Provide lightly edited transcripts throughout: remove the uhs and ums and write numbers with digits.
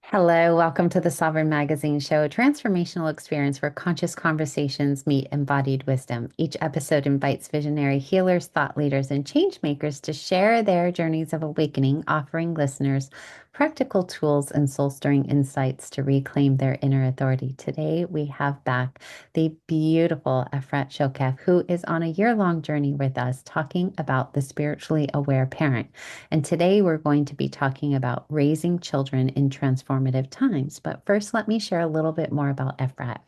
Hello, welcome to the Sovereign Magazine Show, a transformational experience where conscious conversations meet embodied wisdom. Each episode invites visionary healers, thought leaders, and change makers to share their journeys of awakening, offering listeners practical tools and soul-stirring insights to reclaim their inner authority. Today, we have back the beautiful Efrat Shokef, who is on a year-long journey with us, talking about the spiritually aware parent. And today we're going to be talking about raising children in transformative times. But first, let me share a little bit more about Efrat.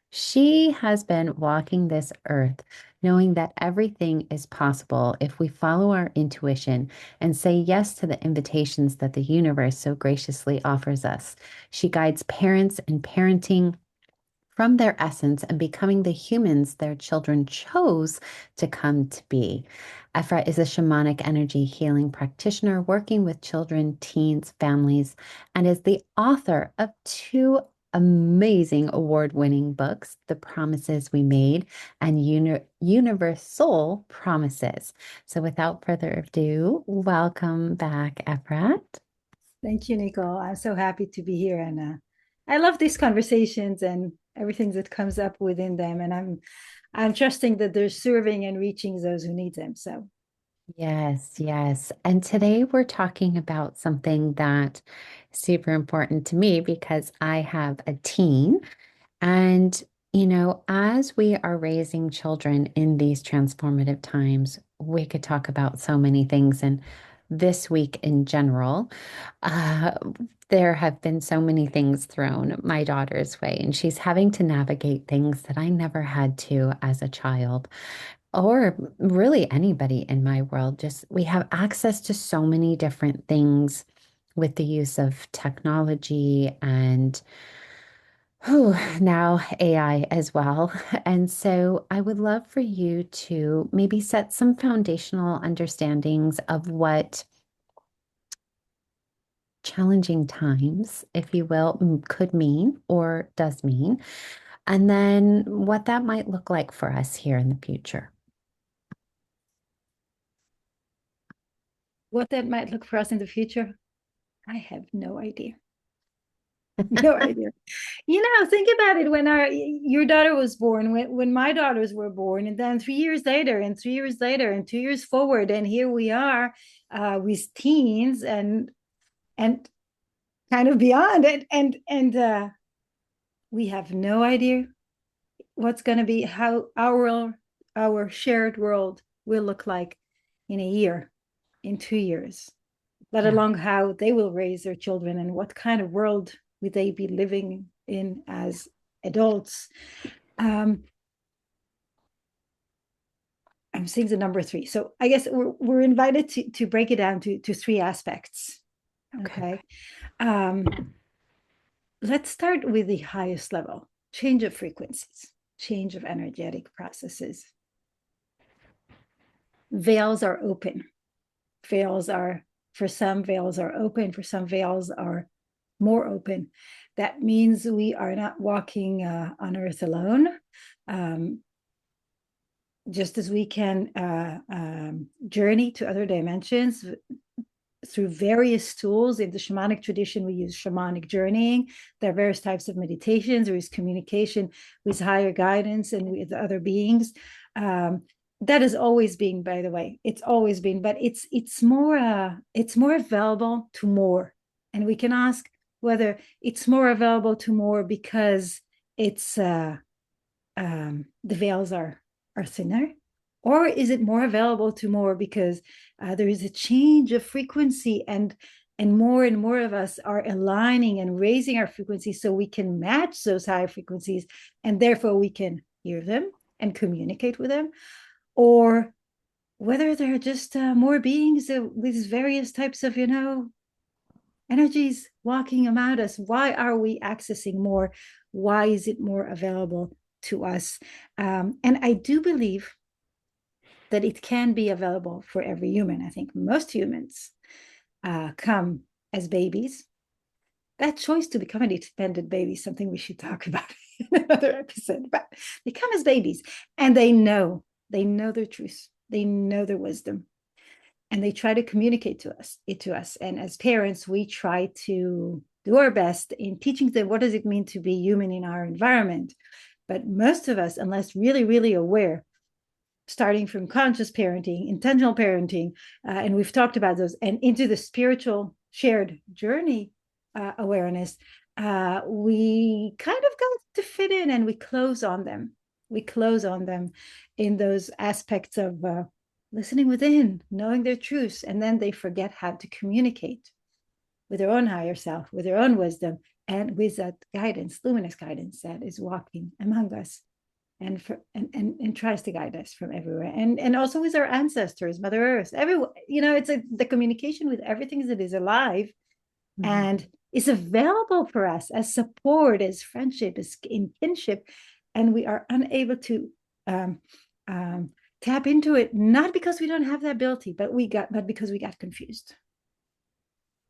She has been walking this earth knowing that everything is possible if we follow our intuition and say yes to the invitations that the universe so graciously offers us. She guides parents in parenting from their essence and becoming the humans their children chose to come to be. Efrat is a shamanic energy healing practitioner working with children, teens, families, and is the author of two amazing award-winning books, The Promises We Made and Universal Promises. So without further ado, welcome back, Efrat. Thank you, Nicole. I'm so happy to be here, and I love these conversations and everything that comes up within them. And I'm trusting that they're serving and reaching those who need them. So, Yes, yes. And today we're talking about something that is super important to me because I have a teen. And, as we are raising children in these transformative times, we could talk about so many things. And this week in general, uh, there have been so many things thrown my daughter's way, and she's having to navigate things that I never had to as a child or really anybody in my world. Just we have access to so many different things with the use of technology and now AI as well. And so I would love for you to maybe set some foundational understandings of what challenging times, if you will, could mean or does mean, and then what that might look like for us here in the future. what that might look for us in the future, I have no idea. No idea. Think about it. When our your daughter was born, when my daughters were born, and then 3 years later, and 3 years later, and 2 years forward, and here we are with teens and kind of beyond, and we have no idea what's going to be, how our shared world will look like in a year, in 2 years, let Yeah. alone how they will raise their children and what kind of world will they be living in as adults. um, I'm seeing the number three, so I guess we're invited to break it down to three aspects. Okay. Okay. um, let's start with the highest level: change of frequencies, change of energetic processes. Veils are open. Veils are, for some veils are open, for some veils are more open. That means we are not walking on earth alone. um, just as we can journey to other dimensions through various tools. In the shamanic tradition, we use shamanic journeying. There are various types of meditations. There is communication with higher guidance and with other beings. That is always been, by the way, it's always been, but it's more available to more. And we can ask whether it's more available to more because it's the veils are thinner, or is it more available to more because there is a change of frequency, and more of us are aligning and raising our frequency so we can match those high frequencies, and therefore we can hear them and communicate with them? Or whether there are just more beings with various types of energies walking around us. Why are we accessing more? Why is it more available to us? And I do believe that it can be available for every human. I think most humans come as babies. That choice to become an independent baby is something we should talk about in another episode. But they come as babies, and they know their truth. They know their wisdom. and they try to communicate to us. And as parents, we try to do our best in teaching them what does it mean to be human in our environment. But most of us, unless really, really aware, starting from conscious parenting, intentional parenting, and we've talked about those, and into the spiritual shared journey awareness, we kind of go to fit in and we close on them. We close on them in those aspects of listening within, knowing their truths, and then they forget how to communicate with their own higher self, with their own wisdom, and with that guidance, luminous guidance that is walking among us and tries to guide us from everywhere, and also with our ancestors, Mother Earth, everyone. It's the communication with everything that is alive Mhm. and is available for us as support, as friendship, as in kinship, and we are unable to um, tap into it, not because we don't have that ability, but because we got confused.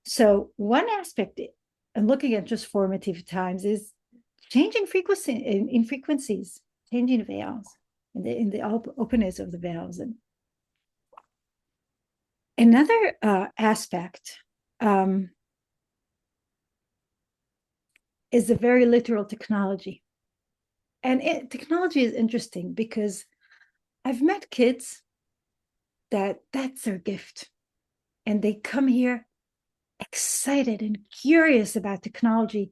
So one aspect and looking at just formative times is changing frequency in frequencies, changing veils in the openness of the veils. And another aspect is the very literal technology. And technology is interesting because I've met kids that's their gift, and they come here excited and curious about technology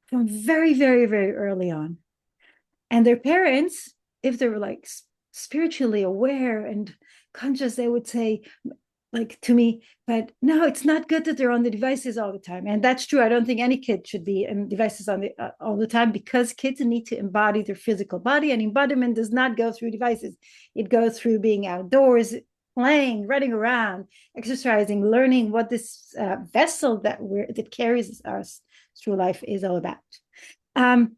from very, very, very early on. And their parents, if they were like spiritually aware and conscious, they would say, like to me, but no, it's not good that they're on the devices all the time. And that's true. I don't think any kid should be in devices all the time, because kids need to embody their physical body, and embodiment does not go through devices. It goes through being outdoors, playing, running around, exercising, learning what this vessel that carries us through life is all about. Um,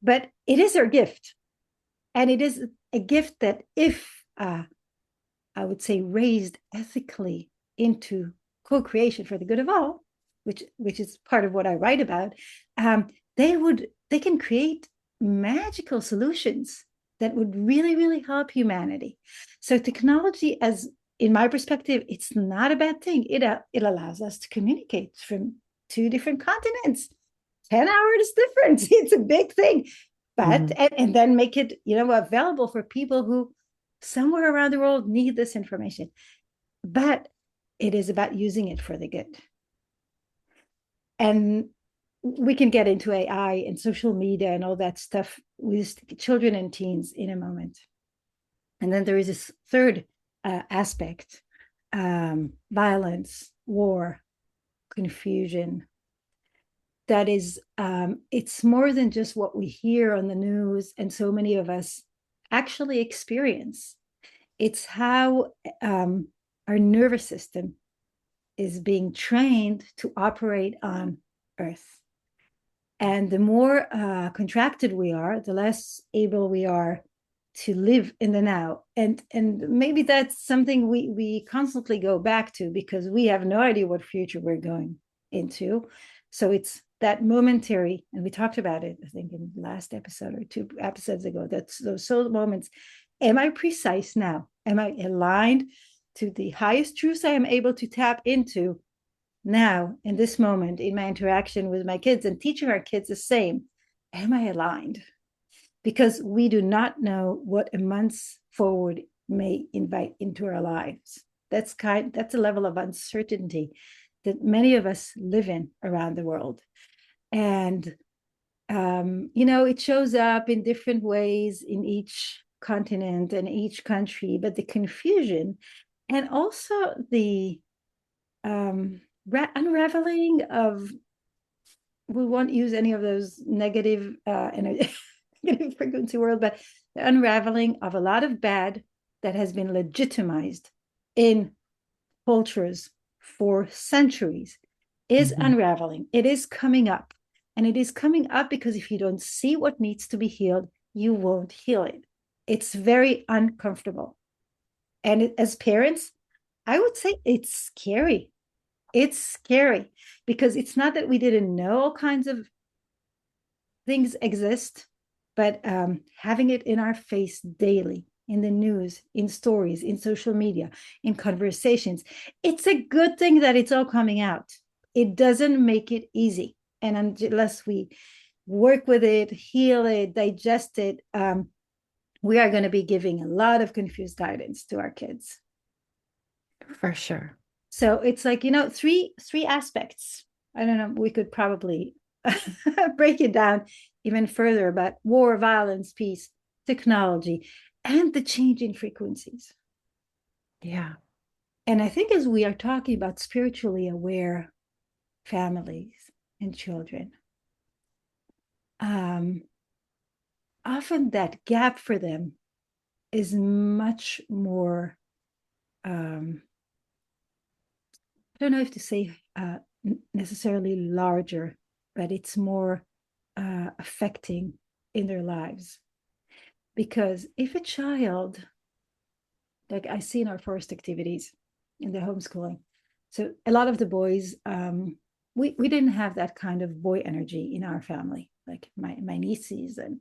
but it is our gift, and it is a gift that, if I would say, raised ethically into co-creation for the good of all, which is part of what I write about, um, they can create magical solutions that would really, really help humanity. So technology, as in my perspective, it's not a bad thing. It allows us to communicate from two different continents. 10 hours difference. It's a big thing. But Mhm. and then make it, available for people who somewhere around the world need this information. But it is about using it for the good. And we can get into AI and social media and all that stuff with children and teens in a moment. And then there is this third aspect: violence, war, confusion. That is, it's more than just what we hear on the news and so many of us actually experience. It's how our nervous system is being trained to operate on Earth. And the more contracted we are, the less able we are to live in the now. And maybe that's something we constantly go back to, because we have no idea what future we're going into. So it's that momentary, and we talked about it, I think, in the last episode or two episodes ago. That's those soul moments. Am I precise now? Am I aligned to the highest truths I am able to tap into now in this moment in my interaction with my kids, and teaching our kids the same? Am I aligned? Because we do not know what a month's forward may invite into our lives. That's a level of uncertainty that many of us live in around the world. And it shows up in different ways in each continent and each country, but the confusion and also the unraveling of, we won't use any of those negative negative frequency world, but the unraveling of a lot of bad that has been legitimized in cultures for centuries is Mhm. unraveling. It is coming up. And it is coming up because if you don't see what needs to be healed, you won't heal it. It's very uncomfortable. And as parents, I would say it's scary. It's scary because it's not that we didn't know all kinds of things exist, but having it in our face daily, in the news, in stories, in social media, in conversations. It's a good thing that it's all coming out. It doesn't make it easy. And unless we work with it, heal it, digest it, we are going to be giving a lot of confused guidance to our kids. For sure. So it's like, three aspects. I don't know, we could probably break it down even further about war, violence, peace, technology, and the changing frequencies. Yeah. And I think as we are talking about spiritually aware families and children, um, often that gap for them is much more, I don't know if to say necessarily larger, but it's more affecting in their lives. Because if a child, like I see in our first activities in the homeschooling, so a lot of the boys, we didn't have that kind of boy energy in our family, like my nieces, and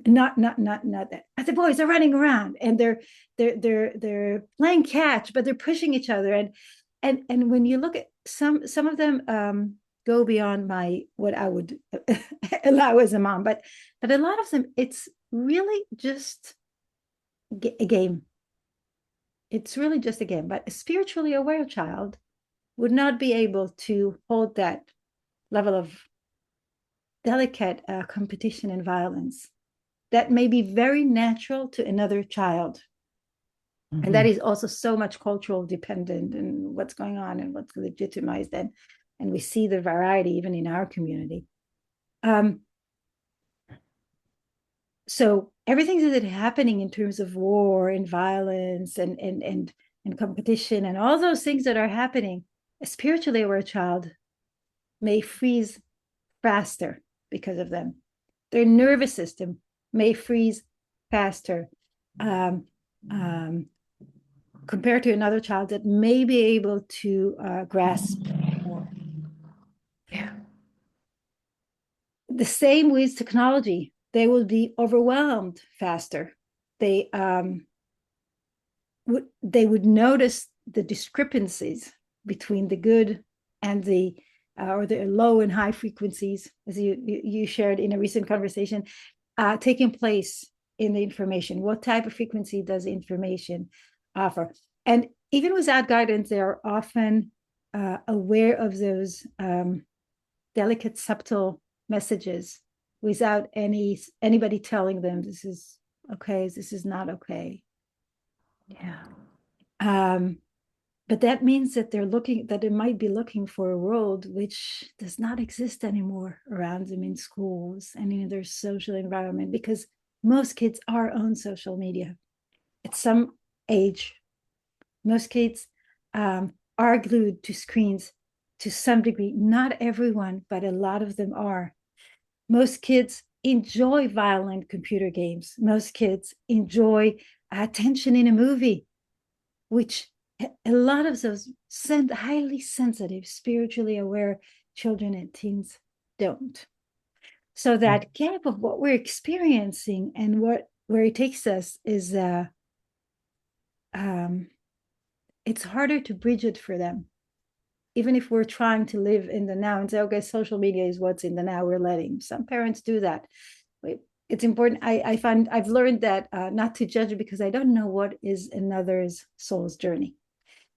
not that. But the boys are running around and they're playing catch, but they're pushing each other, and when you look at some of them, go beyond my what I would allow as a mom, but a lot of them, it's really just a game. It's really just a game. But a spiritually aware child would not be able to hold that level of delicate competition and violence that may be very natural to another child. And that Mhm. is also so much cultural dependent and what's going on and what's legitimized. And we see the variety even in our community. Um, so everything that is happening in terms of war and violence and competition and all those things that are happening, a spiritually aware child may freeze faster because of them. Their nervous system may freeze faster, um, um, compared to another child that may be able to grasp more. Yeah. The same with technology. They will be overwhelmed faster. They would notice the discrepancies between the good and the or the low and high frequencies, as you shared in a recent conversation, taking place in the information. What type of frequency does information offer? And even without guidance, they are often aware of those delicate, subtle messages without anybody telling them this is okay, this is not okay. Yeah. Um, but that means that they might be looking for a world which does not exist anymore around them in schools and in their social environment, because most kids are on social media at some age. Most kids are glued to screens to some degree. Not everyone, but a lot of them are. Most kids enjoy violent computer games. Most kids enjoy attention in a movie, which a lot of those highly sensitive, spiritually aware children and teens don't. So that gap of what we're experiencing and where it takes us is um, it's harder to bridge it for them. Even if we're trying to live in the now and say, okay, social media is what's in the now, we're letting some parents do that. It's important. I find I've learned that not to judge, because I don't know what is another's soul's journey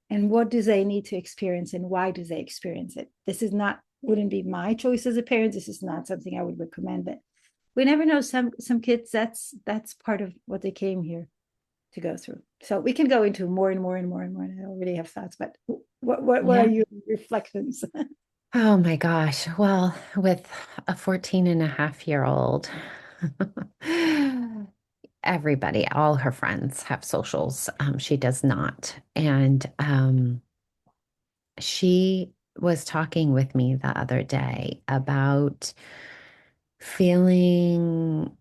and what do they need to experience and why do they experience it. This is not wouldn't be my choice as a parent. This is not something I would recommend. But we never know. Some kids, that's part of what they came here to go through. So we can go into more and more and more and more. And I already have thoughts, but what are Yeah. your reflections? Oh my gosh. Well, with a 14 and a half year old, everybody, all her friends have socials. She does not. And she was talking with me the other day about feeling,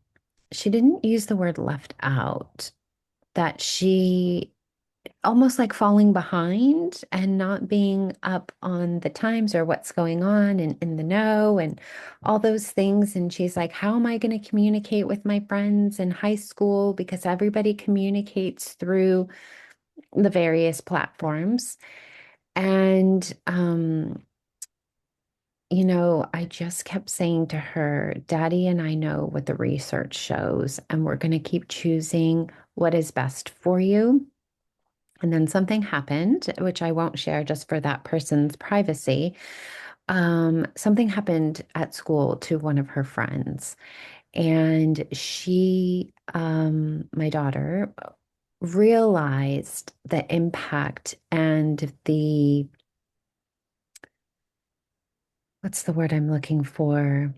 she didn't use the word left out, that she almost like falling behind and not being up on the times or what's going on and in the know and all those things. And she's like, how am I going to communicate with my friends in high school? Because everybody communicates through the various platforms. And, I just kept saying to her, Daddy and I know what the research shows, and we're going to keep choosing what is best for you. And then something happened, which I won't share just for that person's privacy. Something happened at school to one of her friends, and my daughter, realized the impact and what's the word I'm looking for?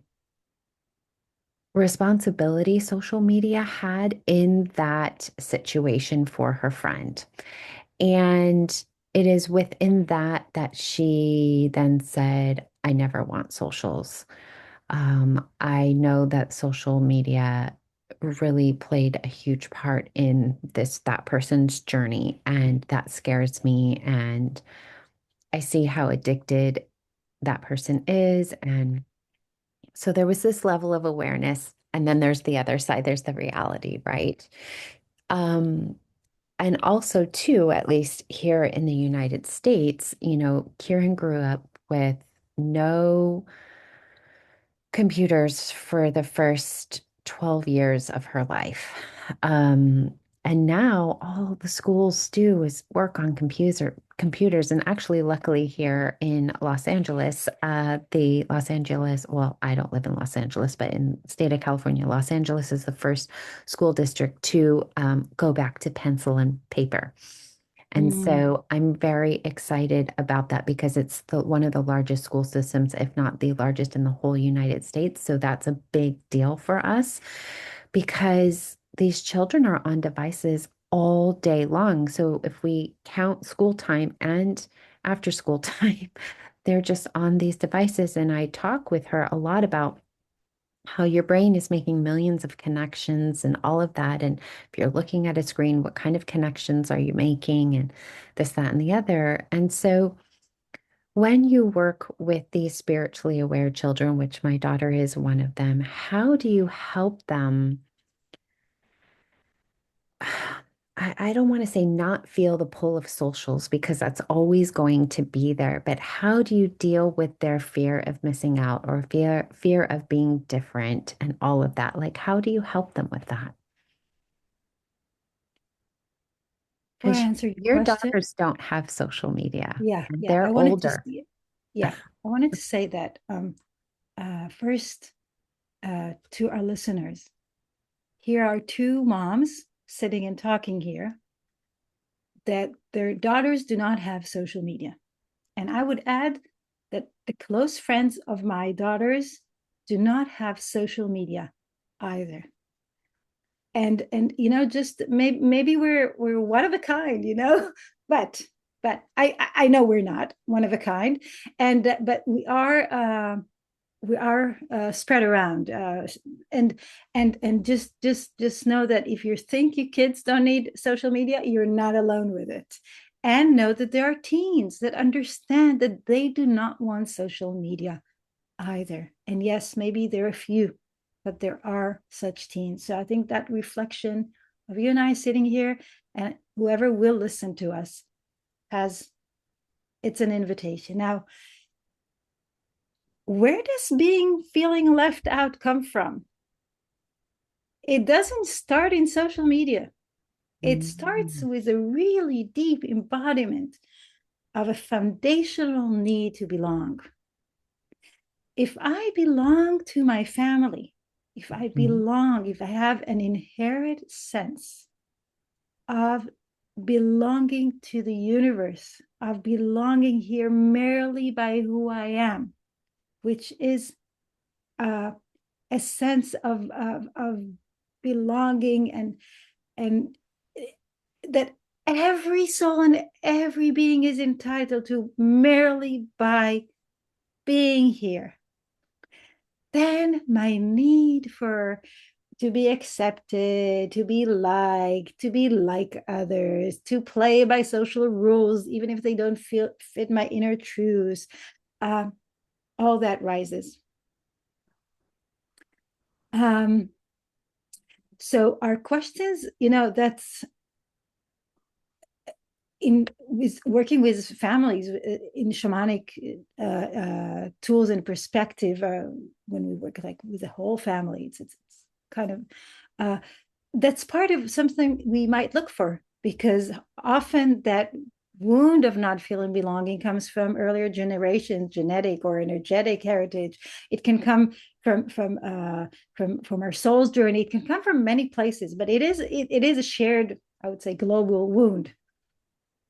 Responsibility social media had in that situation for her friend. And it is within that she then said, I never want socials. I know that social media really played a huge part in that person's journey, and that scares me. And I see how addicted that person is. And so there was this level of awareness. And then there's the other side, there's the reality, right? Um, and also, too, at least here in the United States, Kieran grew up with no computers for the first 12 years of her life. Um, and now all the schools do is work on computers. And actually, luckily here in Los Angeles, well, I don't live in Los Angeles, but in the state of California, Los Angeles is the first school district to go back to pencil and paper. And Mm. so I'm very excited about that because it's one of the largest school systems, if not the largest in the whole United States. So that's a big deal for us because these children are on devices all day long. So if we count school time and after school time, they're just on these devices. And I talk with her a lot about how your brain is making millions of connections and all of that. And if you're looking at a screen, what kind of connections are you making? And this, that, and the other. And so when you work with these spiritually aware children, which my daughter is one of them, how do you help them? I don't want to say not feel the pull of socials because that's always going to be there, but how do you deal with their fear of missing out or fear of being different and all of that? Like, how do you help them with that? Before I Because answer your your question, daughters don't have social media yeah, and yeah, I they're wanted to, older. yeah, I wanted to say that first to our listeners, here are two moms sitting and talking here that their daughters do not have social media. And I would add that the close friends of my daughters do not have social media either. And just maybe we're one of a kind, but I know we're not one of a kind, and but we are spread around, and just know that if you think your kids don't need social media, you're not alone with it. And know that there are teens that understand that they do not want social media either. And yes, maybe there are a few, but there are such teens. So I think that reflection of you and I sitting here, and whoever will listen to us, has it's an invitation. Now, where does being feeling left out come from? It doesn't start in social media. It starts Mm, with a really deep embodiment of a foundational need to belong. If I belong to my family, mhm, if I have an inherent sense of belonging to the universe, of belonging here merely by who I am, which is uh, a sense of belonging, and that every soul and every being is entitled to merely by being here, then my need for to be accepted, to be liked, to be like others, to play by social rules, even if they don't feel fit my inner truths. Uh, all that rises. Um, so our questions, that's in with working with families in shamanic tools and perspective. When we work like with the whole family, it's kind of that's part of something we might look for, because often that wound of not feeling belonging comes from earlier generations, genetic or energetic heritage. It can come from our soul's journey. It can come from many places, but it is a shared, I would say, global wound.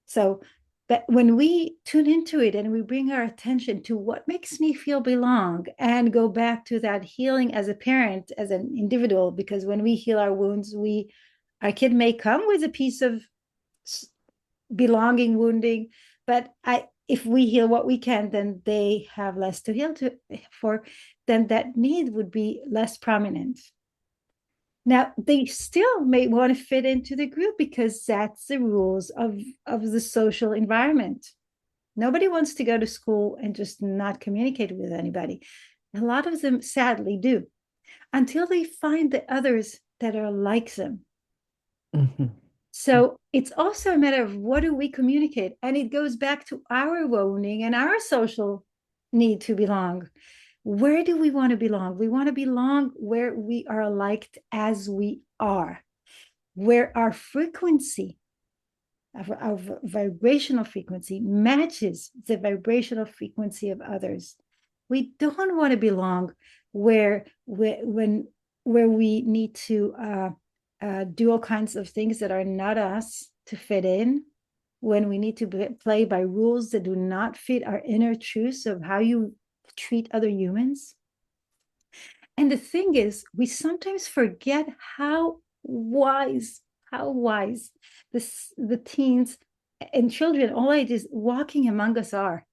So, but when we tune into it and we bring our attention to what makes me feel belong and go back to that healing as a parent, as an individual, because when we heal our wounds, our kid may come with a piece of belonging wounding, but if we heal what we can, then they have less to heal for, then that need would be less prominent. Now, they still may want to fit into the group because that's the rules of the social environment. Nobody wants to go to school and just not communicate with anybody. A lot of them sadly do, until they find the others that are like them. Mhm. So it's also a matter of what do we communicate? And it goes back to our wounding and our social need to belong. Where do we want to belong? We want to belong where we are liked as we are, where our frequency, our vibrational frequency matches the vibrational frequency of others. We don't want to belong where we need to do all kinds of things that are not us to fit in, when we need to play by rules that do not fit our inner truths of how you treat other humans. And the thing is, we sometimes forget how wise the teens and children, all ages, walking among us are.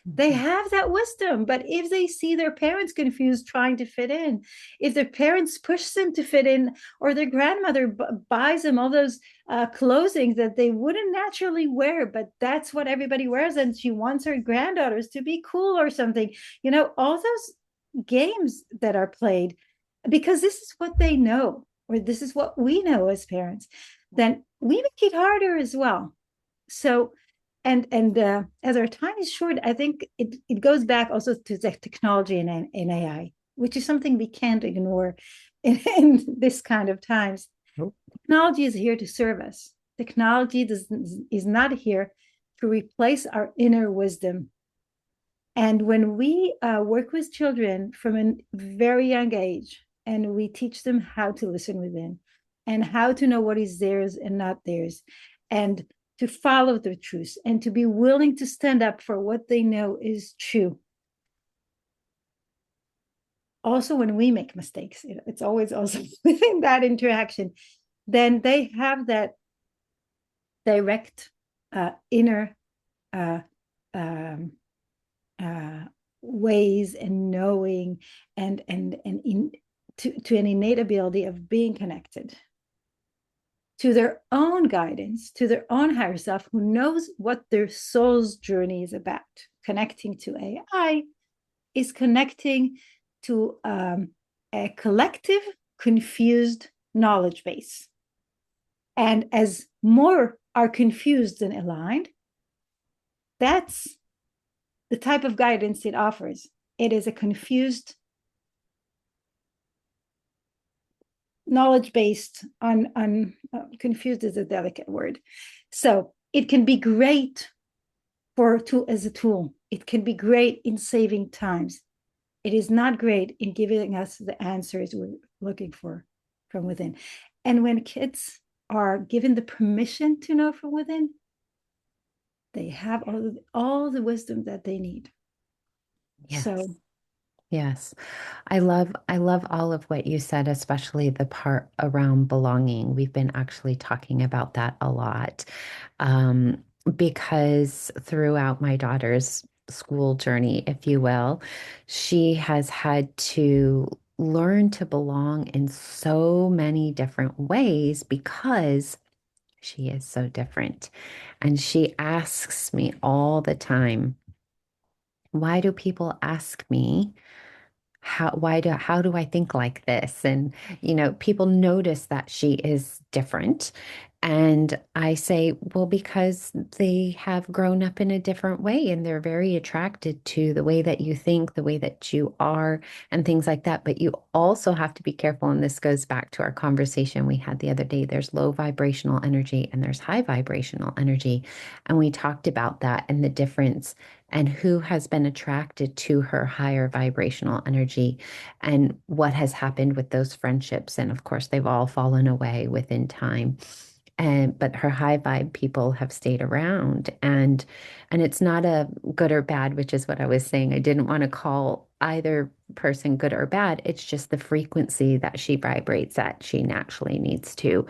They Mhm. have that wisdom, but if they see their parents confused trying to fit in, if their parents push them to fit in, or their grandmother buys them all those clothing that they wouldn't naturally wear, but that's what everybody wears, and she wants her granddaughters to be cool or something, all those games that are played because this is what they know, or this is what we know as parents, then we make it harder as well. So, and as our time is short, I think it goes back also to the technology and AI, which is something we can't ignore in this kind of times. Nope. Technology is here to serve us. Technology is not here to replace our inner wisdom. And when we work with children from a very young age, and we teach them how to listen within and how to know what is theirs and not theirs, and to follow the truth and to be willing to stand up for what they know is true. Also, when we make mistakes, it's always also within that interaction, then they have that direct inner uh, um, uh, ways and knowing and to an innate ability of being connected to their own guidance, to their own higher self, who knows what their soul's journey is about. Connecting to AI is connecting to a collective, confused knowledge base. And as more are confused than aligned, that's the type of guidance it offers. It is a confused knowledge based on confused is a delicate word. So it can be great as a tool. It can be great in saving times. It is not great in giving us the answers we're looking for from within. And when kids are given the permission to know from within, they have all the wisdom that they need. Yes. So Yes. I love all of what you said, especially the part around belonging. We've been actually talking about that a lot. Um, because throughout my daughter's school journey, if you will, she has had to learn to belong in so many different ways because she is so different. And she asks me all the time, why do people ask me how do I think like this? And, people notice that she is different. And I say, well, because they have grown up in a different way and they're very attracted to the way that you think, the way that you are, and things like that. But you also have to be careful. And this goes back to our conversation we had the other day. There's low vibrational energy and there's high vibrational energy. And we talked about that and the difference and who has been attracted to her higher vibrational energy and what has happened with those friendships. And of course, they've all fallen away within time. And but her high vibe people have stayed around and it's not a good or bad, which is what I was saying. I didn't want to call either person good or bad. It's just the frequency that she vibrates at. She naturally needs to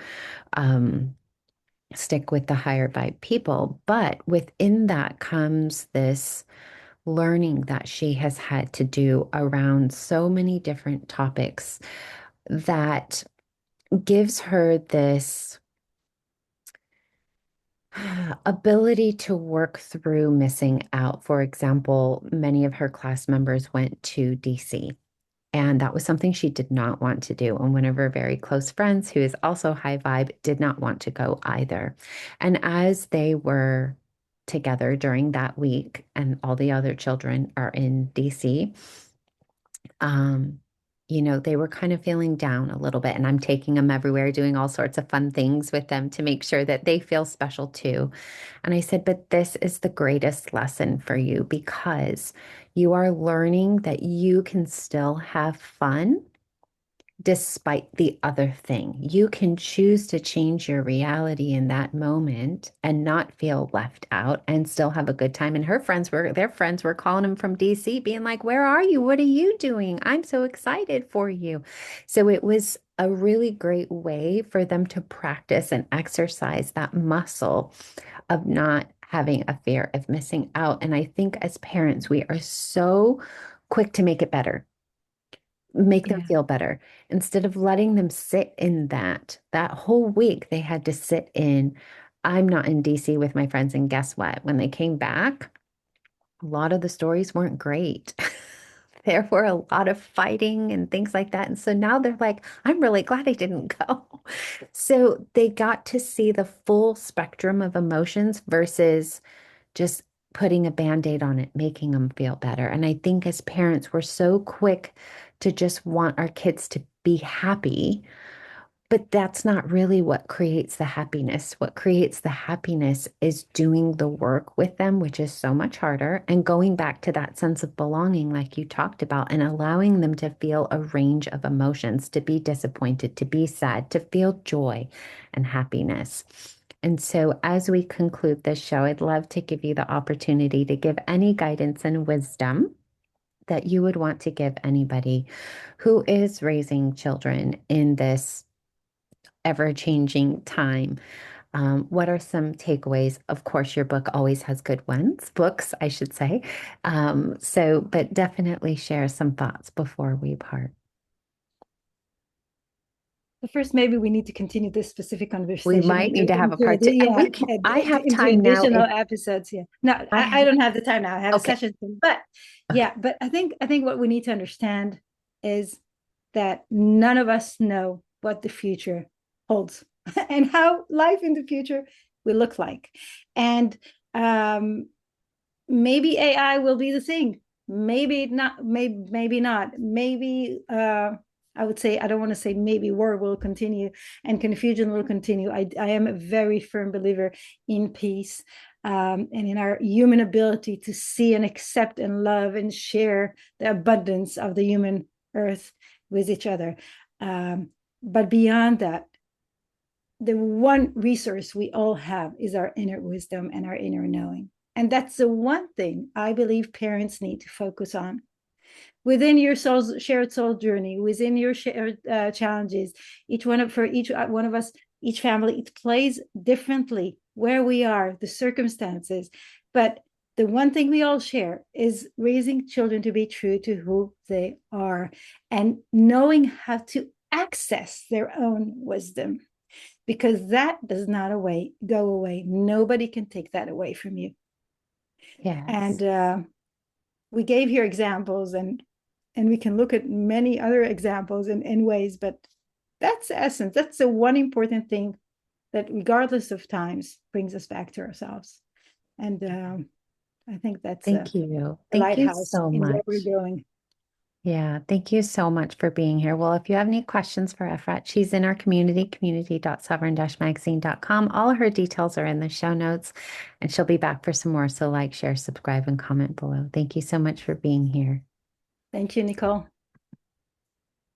um stick with the higher vibe people. But within that comes this learning that she has had to do around so many different topics that gives her this ability to work through missing out. For example, many of her class members went to DC. And that was something she did not want to do. And one of her very close friends, who is also high vibe, did not want to go either. And as they were together during that week, and all the other children are in DC, um, they were kind of feeling down a little bit. And I'm taking them everywhere, doing all sorts of fun things with them to make sure that they feel special too. And I said, but this is the greatest lesson for you because you are learning that you can still have fun despite the other thing. You can choose to change your reality in that moment and not feel left out and still have a good time. And their friends were calling him from DC, being like, where are you? What are you doing? I'm so excited for you. So it was a really great way for them to practice and exercise that muscle of not having a fear of missing out. And I think as parents, we are so quick to make it better, make them Yeah. feel better instead of letting them sit in that whole week they had to sit in. I'm not in DC with my friends, and guess what, when they came back, a lot of the stories weren't great. There were a lot of fighting and things like that, and so now they're like, I'm really glad I didn't go. So they got to see the full spectrum of emotions versus just putting a band-aid on it, making them feel better. And I think as parents, we're so quick to just want our kids to be happy, but that's not really what creates the happiness. What creates the happiness is doing the work with them, which is so much harder, and going back to that sense of belonging, like you talked about, and allowing them to feel a range of emotions, to be disappointed, to be sad, to feel joy and happiness. And so, as we conclude this show, I'd love to give you the opportunity to give any guidance and wisdom that you would want to give anybody who is raising children in this ever-changing time. What are some takeaways? Of course, your book always has good ones, books, I should say. But definitely share some thoughts before we part. But first, maybe we need to continue this specific We conversation might need to have a into part two, and we can, I have into time now additional if episodes. Yeah. No, I I have, don't have the time now. I have a okay. session soon. But Okay. yeah, but I think what we need to understand is that none of us know what the future holds and how life in the future will look like. And maybe AI will be the thing. Maybe not. Maybe not. Maybe I would say, I don't want to say maybe war will continue and confusion will continue. I am a very firm believer in peace, and in our human ability to see and accept and love and share the abundance of the human earth with each other. But beyond that, the one resource we all have is our inner wisdom and our inner knowing. And that's the one thing I believe parents need to focus on within your shared soul journey, within your shared challenges. For each one of us, each family, it plays differently where we are, the circumstances. But the one thing we all share is raising children to be true to who they are and knowing how to access their own wisdom, because that does not go away. Nobody can take that away from you. And Yes. we gave here examples, and we can look at many other examples in ways, but that's the essence. That's the one important thing that, regardless of times, brings us back to ourselves. And I think that's Thank you. a Thank you lighthouse so in where we're much. going. Yeah, thank you so much for being here. Well, if you have any questions for Efrat, she's in our community, community.sovereign-magazine.com. All her details are in the show notes, and she'll be back for some more. So like, share, subscribe, and comment below. Thank you so much for being here. Thank you, Nicole.